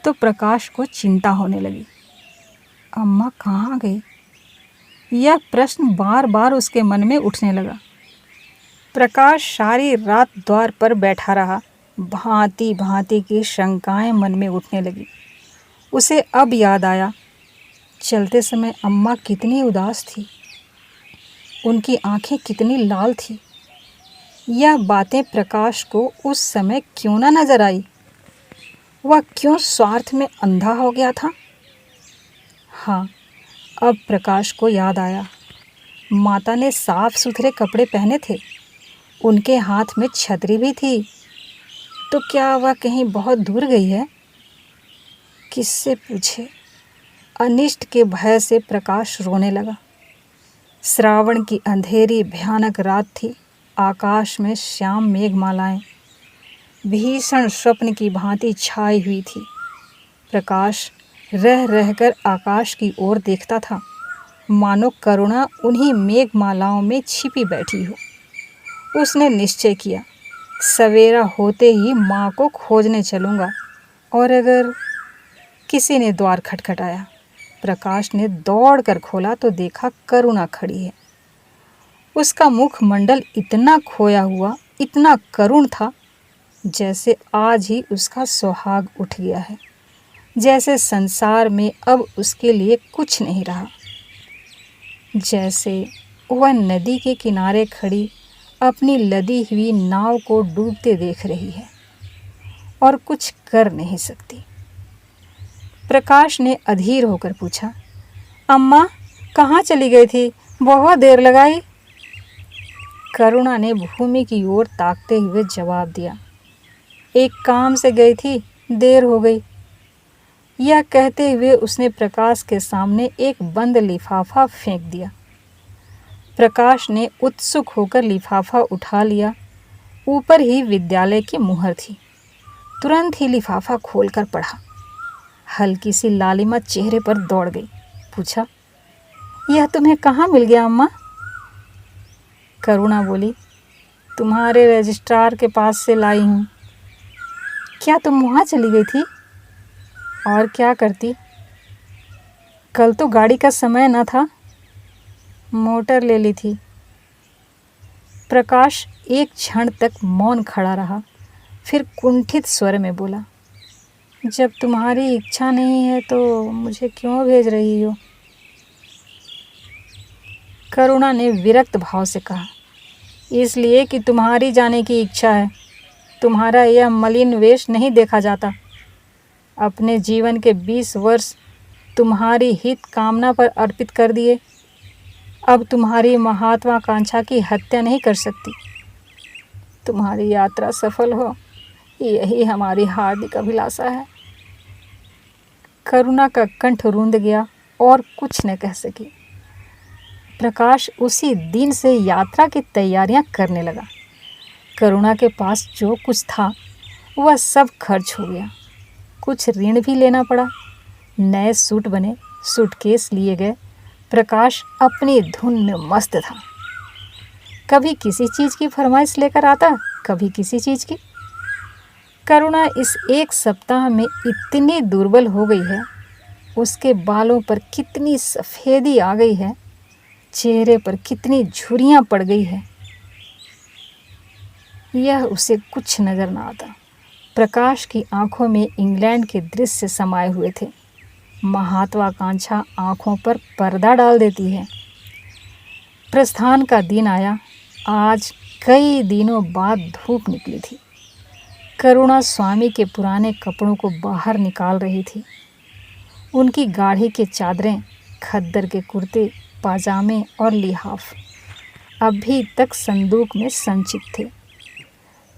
तो प्रकाश को चिंता होने लगी। अम्मा कहाँ गई? यह प्रश्न बार बार उसके मन में उठने लगा। प्रकाश सारी रात द्वार पर बैठा रहा। भांति भांति की शंकाएं मन में उठने लगी। उसे अब याद आया, चलते समय अम्मा कितनी उदास थी, उनकी आंखें कितनी लाल थी। यह बातें प्रकाश को उस समय क्यों ना नजर आई? वह क्यों स्वार्थ में अंधा हो गया था? हाँ, अब प्रकाश को याद आया। माता ने साफ सुथरे कपड़े पहने थे, उनके हाथ में छतरी भी थी। तो क्या वह कहीं बहुत दूर गई है? किससे पूछे? अनिष्ट के भय से प्रकाश रोने लगा। श्रावण की अंधेरी भयानक रात थी। आकाश में श्याम मेघमालाएं भीषण स्वप्न की भांति छाई हुई थी। प्रकाश रह रहकर आकाश की ओर देखता था, मानो करुणा उन्हीं मेघमालाओं में छिपी बैठी हो। उसने निश्चय किया, सवेरा होते ही माँ को खोजने चलूँगा। और अगर किसी ने द्वार खटखटाया। प्रकाश ने दौड़कर खोला तो देखा करुणा खड़ी है। उसका मुखमंडल इतना खोया हुआ, इतना करुण था, जैसे आज ही उसका सुहाग उठ गया है, जैसे संसार में अब उसके लिए कुछ नहीं रहा, जैसे वह नदी के किनारे खड़ी अपनी लदी हुई नाव को डूबते देख रही है और कुछ कर नहीं सकती। प्रकाश ने अधीर होकर पूछा, अम्मा कहाँ चली गई थी? बहुत देर लगाई। करुणा ने भूमि की ओर ताकते हुए जवाब दिया, एक काम से गई थी, देर हो गई। यह कहते हुए उसने प्रकाश के सामने एक बंद लिफाफा फेंक दिया। प्रकाश ने उत्सुक होकर लिफाफा उठा लिया। ऊपर ही विद्यालय की मुहर थी। तुरंत ही लिफाफा खोलकर पढ़ा। हल्की सी लालिमा चेहरे पर दौड़ गई। पूछा, यह तुम्हें कहाँ मिल गया अम्मा? करुणा बोली, तुम्हारे रजिस्ट्रार के पास से लाई हूँ। क्या तुम वहाँ चली गई थी? और क्या करती? कल तो गाड़ी का समय न था, मोटर ले ली थी। प्रकाश एक क्षण तक मौन खड़ा रहा। फिर कुंठित स्वर में बोला, जब तुम्हारी इच्छा नहीं है तो मुझे क्यों भेज रही हो? करुणा ने विरक्त भाव से कहा, इसलिए कि तुम्हारी जाने की इच्छा है। तुम्हारा यह मलिन वेश नहीं देखा जाता। अपने जीवन के 20 वर्ष तुम्हारी हित कामना पर अर्पित कर दिए। अब तुम्हारी महत्वाकांक्षा की हत्या नहीं कर सकती। तुम्हारी यात्रा सफल हो, यही हमारी हार्दिक अभिलाषा है। करुणा का कंठ रूंध गया और कुछ न कह सकी। प्रकाश उसी दिन से यात्रा की तैयारियां करने लगा। करुणा के पास जो कुछ था वह सब खर्च हो गया। कुछ ऋण भी लेना पड़ा। नए सूट बने, सूटकेस लिए गए। प्रकाश अपनी धुन में मस्त था। कभी किसी चीज़ की फरमाइश लेकर आता, कभी किसी चीज़ की। करुणा इस एक सप्ताह में इतनी दुर्बल हो गई है, उसके बालों पर कितनी सफ़ेदी आ गई है, चेहरे पर कितनी झुर्रियाँ पड़ गई है, यह उसे कुछ नज़र न आता। प्रकाश की आंखों में इंग्लैंड के दृश्य समाये हुए थे। महत्वाकांक्षा आंखों पर पर्दा डाल देती है। प्रस्थान का दिन आया। आज कई दिनों बाद धूप निकली थी। करुणा स्वामी के पुराने कपड़ों को बाहर निकाल रही थी। उनकी गाढ़ी के चादरें, खद्दर के कुर्ते, पाजामे और लिहाफ अभी तक संदूक में संचित थे।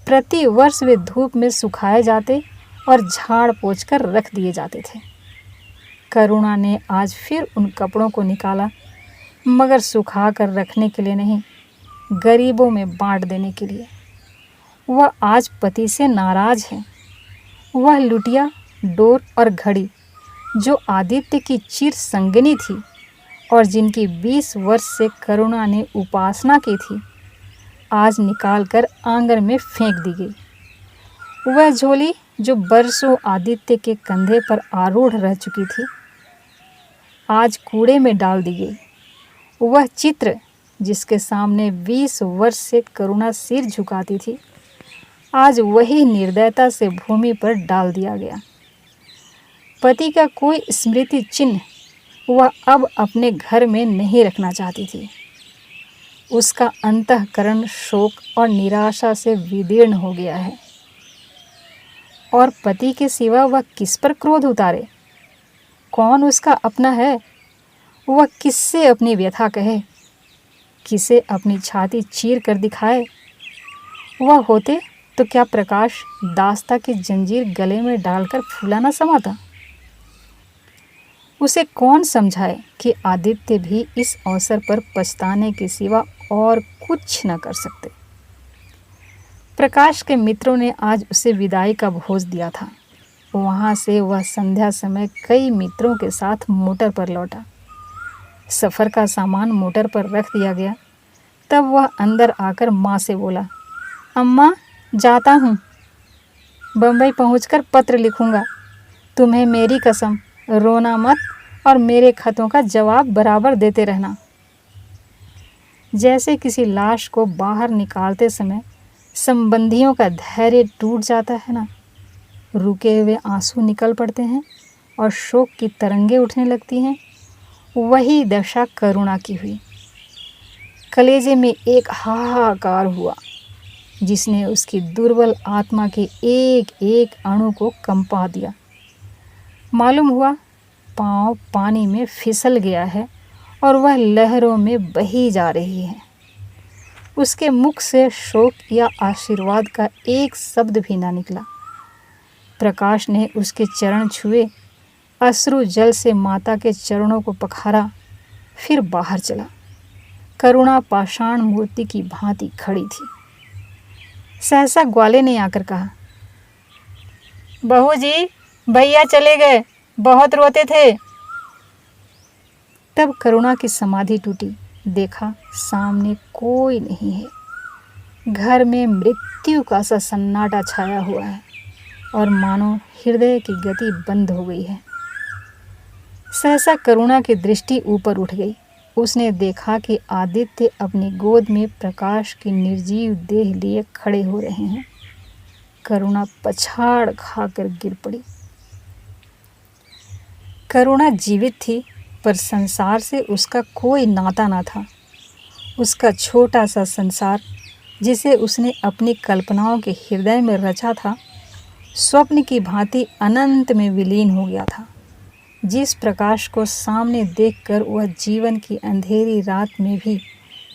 प्रति वर्ष वे धूप में सुखाए जाते और झाड़ पोंछ कर रख दिए जाते थे। करुणा ने आज फिर उन कपड़ों को निकाला, मगर सुखा कर रखने के लिए नहीं, गरीबों में बांट देने के लिए। वह आज पति से नाराज है। वह लुटिया, डोर और घड़ी जो आदित्य की चिर संगिनी थी और जिनकी 20 वर्ष से करुणा ने उपासना की थी, आज निकालकर आंगन में फेंक दी गई। वह झोली जो बरसों आदित्य के कंधे पर आरूढ़ रह चुकी थी, आज कूड़े में डाल दी गई। वह चित्र जिसके सामने 20 वर्ष से करुणा सिर झुकाती थी, आज वही निर्दयता से भूमि पर डाल दिया गया। पति का कोई स्मृति चिन्ह वह अब अपने घर में नहीं रखना चाहती थी। उसका अंतःकरण शोक और निराशा से विदीर्ण हो गया है। और पति के सिवा वह किस पर क्रोध उतारे? कौन उसका अपना है? वह किससे अपनी व्यथा कहे? किसे अपनी छाती चीर कर दिखाए? वह होते तो क्या प्रकाश दास्ता की जंजीर गले में डालकर फूला न समाता? उसे कौन समझाए कि आदित्य भी इस अवसर पर पछताने के सिवा और कुछ न कर सकते। प्रकाश के मित्रों ने आज उसे विदाई का भोज दिया था। वहाँ से वह संध्या समय कई मित्रों के साथ मोटर पर लौटा। सफ़र का सामान मोटर पर रख दिया गया। तब वह अंदर आकर माँ से बोला, अम्मा, जाता हूँ। बम्बई पहुँचकर पत्र लिखूँगा। तुम्हें मेरी कसम, रोना मत और मेरे खतों का जवाब बराबर देते रहना। जैसे किसी लाश को बाहर निकालते समय संबंधियों का धैर्य टूट जाता है ना, रुके हुए आंसू निकल पड़ते हैं और शोक की तरंगें उठने लगती हैं, वही दशा करुणा की हुई। कलेजे में एक हाहाकार हुआ जिसने उसकी दुर्बल आत्मा के एक एक अणु को कंपा दिया। मालूम हुआ पाँव पानी में फिसल गया है और वह लहरों में बही जा रही है। उसके मुख से शोक या आशीर्वाद का एक शब्द भी ना निकला। प्रकाश ने उसके चरण छुए, अश्रु जल से माता के चरणों को पखारा, फिर बाहर चला। करुणा पाषाण मूर्ति की भांति खड़ी थी। सहसा ग्वाले ने आकर कहा, बहू जी, भैया चले गए, बहुत रोते थे। तब करुणा की समाधि टूटी। देखा सामने कोई नहीं है। घर में मृत्यु का सा सन्नाटा छाया हुआ है और मानो हृदय की गति बंद हो गई है। सहसा करुणा की दृष्टि ऊपर उठ गई। उसने देखा कि आदित्य अपनी गोद में प्रकाश की निर्जीव देह लिए खड़े हो रहे हैं। करुणा पछाड़ खाकर गिर पड़ी। करुणा जीवित थी, पर संसार से उसका कोई नाता न था। उसका छोटा सा संसार, जिसे उसने अपनी कल्पनाओं के हृदय में रचा था, स्वप्न की भांति अनंत में विलीन हो गया था। जिस प्रकाश को सामने देखकर वह जीवन की अंधेरी रात में भी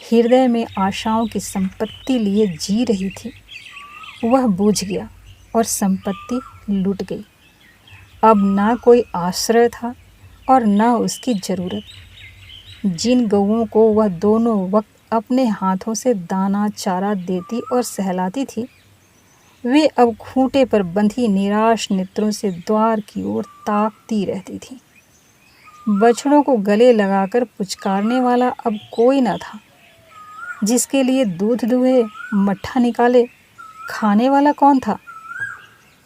हृदय में आशाओं की संपत्ति लिए जी रही थी, वह बुझ गया और संपत्ति लुट गई। अब ना कोई आश्रय था और न उसकी ज़रूरत। जिन गऊओं को वह दोनों वक्त अपने हाथों से दाना चारा देती और सहलाती थी, वे अब खूंटे पर बंधी निराश नेत्रों से द्वार की ओर ताकती रहती थीं। बछड़ों को गले लगाकर पुचकारने वाला अब कोई न था। जिसके लिए दूध दुहे, मट्ठा निकाले, खाने वाला कौन था?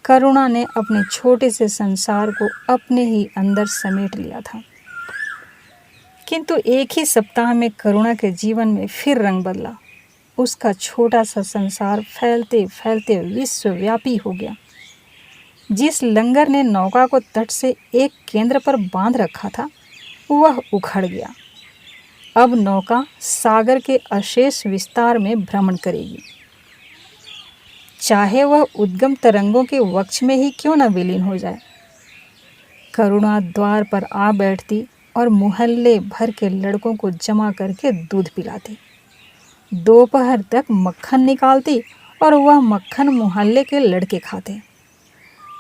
करुणा ने अपने छोटे से संसार को अपने ही अंदर समेट लिया था। किंतु एक ही सप्ताह में करुणा के जीवन में फिर रंग बदला। उसका छोटा सा संसार फैलते फैलते विश्वव्यापी हो गया। जिस लंगर ने नौका को तट से एक केंद्र पर बांध रखा था, वह उखड़ गया। अब नौका सागर के अशेष विस्तार में भ्रमण करेगी, चाहे वह उद्गम तरंगों के वक्ष में ही क्यों न विलीन हो जाए। करुणा द्वार पर आ बैठती और मोहल्ले भर के लड़कों को जमा करके दूध पिलाती। दोपहर तक मक्खन निकालती और वह मक्खन मोहल्ले के लड़के खाते।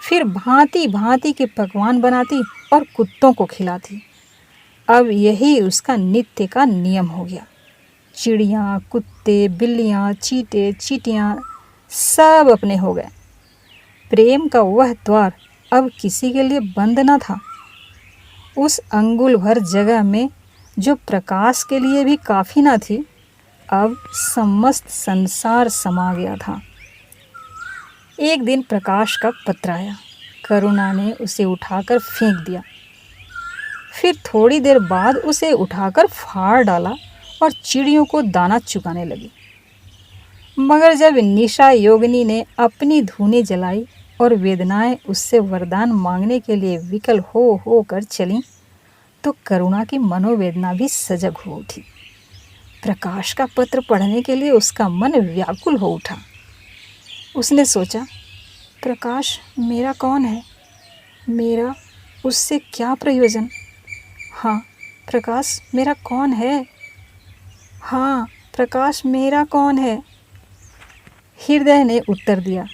फिर भांति भांति के पकवान बनाती और कुत्तों को खिलाती। अब यही उसका नित्य का नियम हो गया। चिड़ियाँ, कुत्ते, बिल्लियाँ, चींटे, चींटियाँ सब अपने हो गए। प्रेम का वह द्वार अब किसी के लिए बंद न था। उस अंगुल भर जगह में जो प्रकाश के लिए भी काफ़ी न थी, अब समस्त संसार समा गया था। एक दिन प्रकाश का पत्र आया। करुणा ने उसे उठाकर फेंक दिया। फिर थोड़ी देर बाद उसे उठाकर फाड़ डाला और चिड़ियों को दाना चुकाने लगी। मगर जब निशा योगिनी ने अपनी धूनी जलाई और वेदनाएं उससे वरदान मांगने के लिए विकल हो कर चलीं, तो करुणा की मनोवेदना भी सजग हो उठी। प्रकाश का पत्र पढ़ने के लिए उसका मन व्याकुल हो उठा। उसने सोचा, प्रकाश मेरा कौन है? मेरा उससे क्या प्रयोजन? हाँ, प्रकाश मेरा कौन है? हाँ, प्रकाश मेरा कौन है? हृदय ने उत्तर दिया,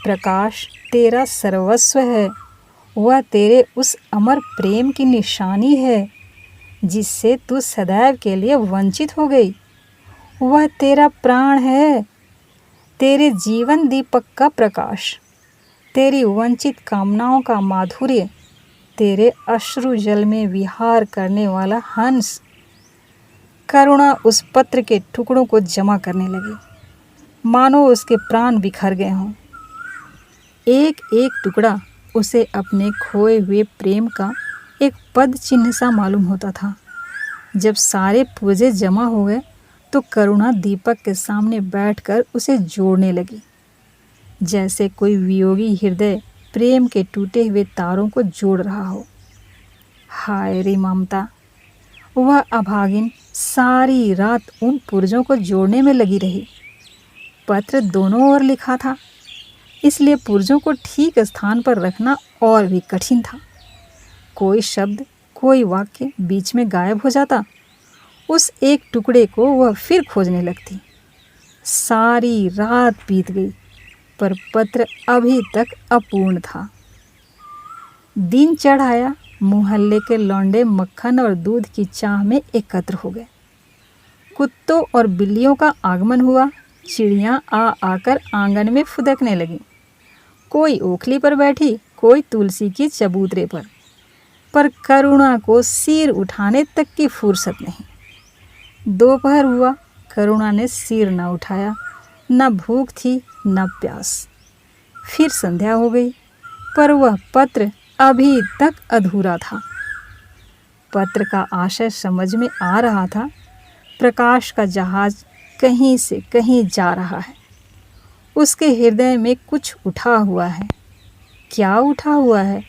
प्रकाश तेरा सर्वस्व है। वह तेरे उस अमर प्रेम की निशानी है जिससे तू सदैव के लिए वंचित हो गई। वह तेरा प्राण है, तेरे जीवन दीपक का प्रकाश, तेरी वंचित कामनाओं का माधुर्य, तेरे अश्रु जल में विहार करने वाला हंस। करुणा उस पत्र के टुकड़ों को जमा करने लगी, मानो उसके प्राण बिखर गए हों। एक एक टुकड़ा उसे अपने खोए हुए प्रेम का एक पद चिन्ह सा मालूम होता था। जब सारे पुर्जे जमा हो गए तो करुणा दीपक के सामने बैठकर उसे जोड़ने लगी, जैसे कोई वियोगी हृदय प्रेम के टूटे हुए तारों को जोड़ रहा हो। हाय रे ममता! वह अभागिन सारी रात उन पुर्जों को जोड़ने में लगी रही। पत्र दोनों ओर लिखा था, इसलिए पुर्जों को ठीक स्थान पर रखना और भी कठिन था। कोई शब्द, कोई वाक्य बीच में गायब हो जाता। उस एक टुकड़े को वह फिर खोजने लगती। सारी रात बीत गई, पर पत्र अभी तक अपूर्ण था। दिन चढ़ आया। मोहल्ले के लौंडे मक्खन और दूध की चाह में एकत्र हो गए। कुत्तों और बिल्लियों का आगमन हुआ। चिड़ियाँ आ आकर आंगन में फुदकने लगीं। कोई ओखली पर बैठी, कोई तुलसी की चबूतरे पर करुणा को सिर उठाने तक की फुर्सत नहीं। दोपहर हुआ, करुणा ने सिर न उठाया। न भूख थी न प्यास। फिर संध्या हो गई, पर वह पत्र अभी तक अधूरा था। पत्र का आशय समझ में आ रहा था। प्रकाश का जहाज कहीं से कहीं जा रहा है। उसके हृदय में कुछ उठा हुआ है। क्या उठा हुआ है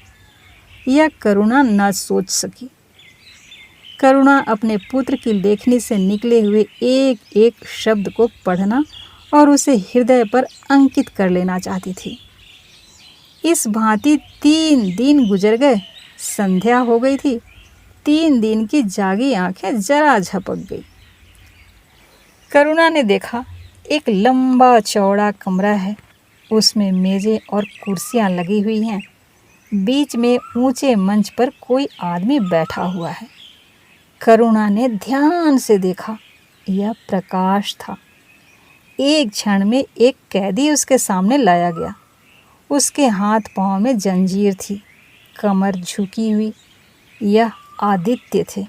यह करुणा न सोच सकी। करुणा अपने पुत्र की लेखनी से निकले हुए एक एक शब्द को पढ़ना और उसे हृदय पर अंकित कर लेना चाहती थी। इस भांति 3 दिन गुजर गए। संध्या हो गई थी। 3 दिन की जागी आंखें जरा झपक गई। करुणा ने देखा एक लंबा चौड़ा कमरा है। उसमें मेजें और कुर्सियां लगी हुई हैं। बीच में ऊंचे मंच पर कोई आदमी बैठा हुआ है। करुणा ने ध्यान से देखा। यह प्रकाश था। एक क्षण में एक कैदी उसके सामने लाया गया। उसके हाथ पांव में जंजीर थी, कमर झुकी हुई। यह आदित्य थे।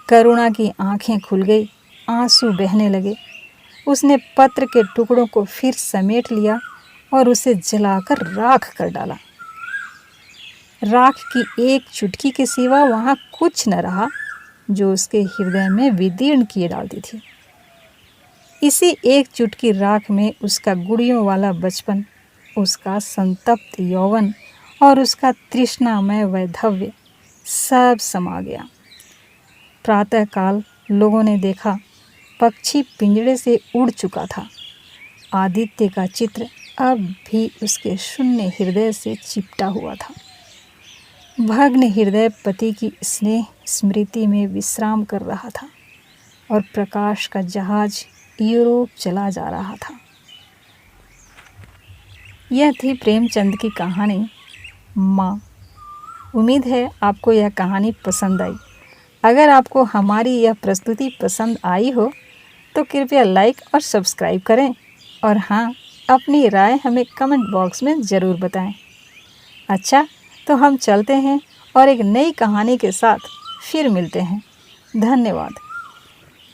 करुणा की आंखें खुल गई, आंसू बहने लगे। उसने पत्र के टुकड़ों को फिर समेट लिया और उसे जलाकर राख कर डाला। राख की एक चुटकी के सिवा वहाँ कुछ न रहा जो उसके हृदय में विदीर्ण किए डालती थी। इसी एक चुटकी राख में उसका गुड़ियों वाला बचपन, उसका संतप्त यौवन और उसका तृष्णामय वैधव्य सब समा गया। प्रातःकाल लोगों ने देखा पक्षी पिंजड़े से उड़ चुका था। आदित्य का चित्र अब भी उसके शून्य हृदय से चिपटा हुआ था। भग्न हृदय पति की स्नेह स्मृति में विश्राम कर रहा था और प्रकाश का जहाज यूरोप चला जा रहा था। यह थी प्रेमचंद की कहानी माँ। उम्मीद है आपको यह कहानी पसंद आई। अगर आपको हमारी यह प्रस्तुति पसंद आई हो तो कृपया लाइक और सब्सक्राइब करें और हाँ, अपनी राय हमें कमेंट बॉक्स में ज़रूर बताएं। अच्छा, तो हम चलते हैं और एक नई कहानी के साथ फिर मिलते हैं। धन्यवाद।